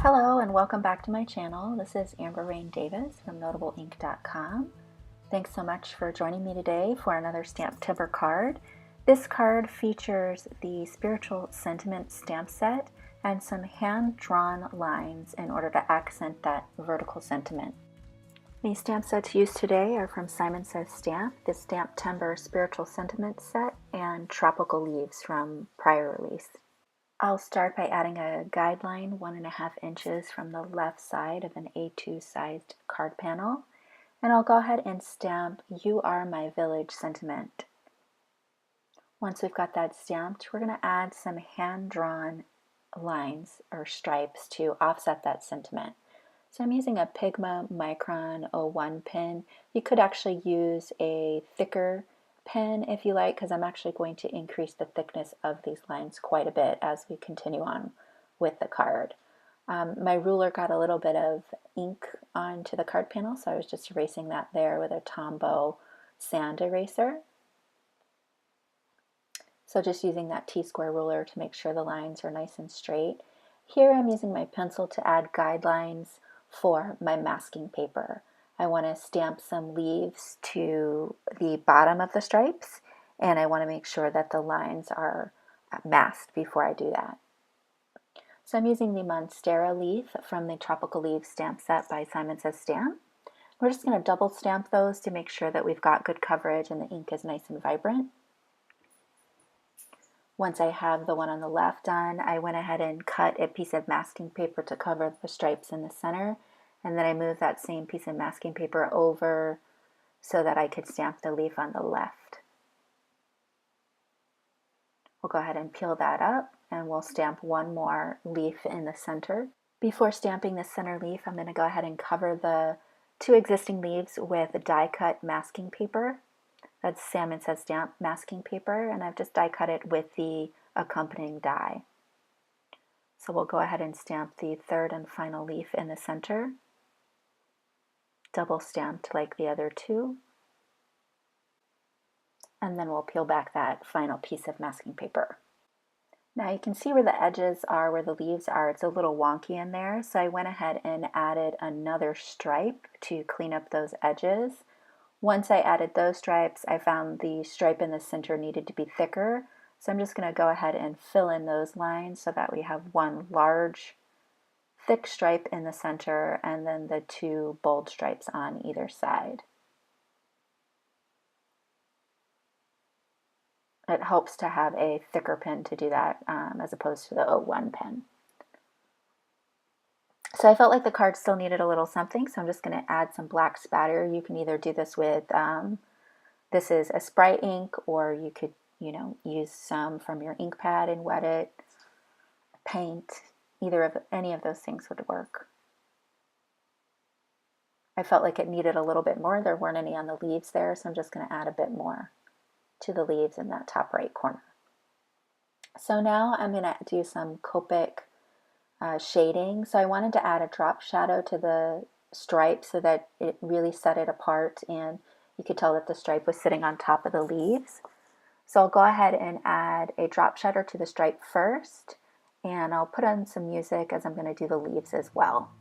Hello and welcome back to my channel. This is Amber Rain Davis from NotableInk.com. Thanks so much for joining me today for another STAMPtember card. This card features the Spiritual Sentiment stamp set and some hand-drawn lines in order to accent that vertical sentiment. The stamp sets used today are from Simon Says Stamp, the STAMPtember Spiritual Sentiment set, and Tropical Leaves from prior release. I'll start by adding a guideline 1.5 inches from the left side of an A2 sized card panel, and I'll go ahead and stamp "You Are My Village" sentiment. Once we've got that stamped, we're going to add some hand-drawn lines or stripes to offset that sentiment. So I'm using a Pigma Micron 01 pen. You could actually use a thicker pen if you like, because I'm actually going to increase the thickness of these lines quite a bit as we continue on with the card. My ruler got a little bit of ink onto the card panel, so I was just erasing that there with a Tombow sand eraser. So just using that T-square ruler to make sure the lines are nice and straight. Here I'm using my pencil to add guidelines for my masking paper. I want to stamp some leaves to the bottom of the stripes, and I want to make sure that the lines are masked before I do that. So I'm using the Monstera leaf from the Tropical Leaves stamp set by Simon Says Stamp. We're just going to double stamp those to make sure that we've got good coverage and the ink is nice and vibrant. Once I have the one on the left done, I went ahead and cut a piece of masking paper to cover the stripes in the center. And then I moved that same piece of masking paper over so that I could stamp the leaf on the left. We'll go ahead and peel that up and we'll stamp one more leaf in the center. Before stamping the center leaf, I'm going to go ahead and cover the two existing leaves with die cut masking paper. That's Simon Says Stamp masking paper, and I've just die cut it with the accompanying die. So we'll go ahead and stamp the third and final leaf in the center. Double stamped like the other two, and then we'll peel back that final piece of masking paper. Now you can see where the edges are, where the leaves are. It's a little wonky in there, so I went ahead and added another stripe to clean up those edges. Once I added those stripes, I found the stripe in the center needed to be thicker, so I'm just going to go ahead and fill in those lines so that we have one large thick stripe in the center and then the two bold stripes on either side. It helps to have a thicker pen to do that as opposed to the 01 pen. So I felt like the card still needed a little something, so I'm just going to add some black spatter. You can either do this with, this is a Sprite ink, or you could, use some from your ink pad and wet it, paint. Any of those things would work. I felt like it needed a little bit more. There weren't any on the leaves there, so I'm just going to add a bit more to the leaves in that top right corner. So now I'm going to do some Copic shading. So I wanted to add a drop shadow to the stripe so that it really set it apart and you could tell that the stripe was sitting on top of the leaves. So I'll go ahead and add a drop shadow to the stripe first, and I'll put on some music as I'm going to do the leaves as well.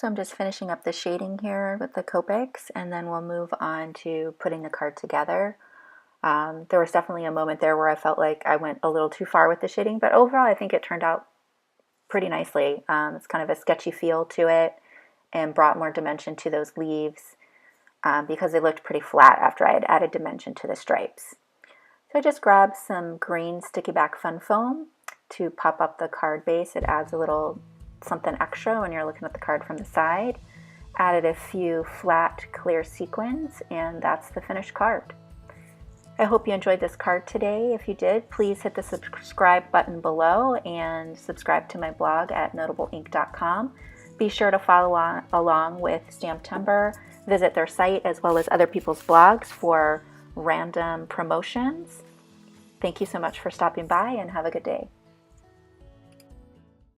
So I'm just finishing up the shading here with the Copics, and then we'll move on to putting the card together. There was definitely a moment there where I felt like I went a little too far with the shading, but overall I think it turned out pretty nicely. It's kind of a sketchy feel to it and brought more dimension to those leaves because they looked pretty flat after I had added dimension to the stripes. So I just grabbed some green sticky back fun foam to pop up the card base. It adds a little something extra when you're looking at the card from the side. Added a few flat clear sequins, and that's the finished card. I hope you enjoyed this card today. If you did, please hit the subscribe button below and subscribe to my blog at notableink.com. Be sure to follow along with STAMPtember, visit their site as well as other people's blogs for random promotions. Thank you so much for stopping by and have a good day.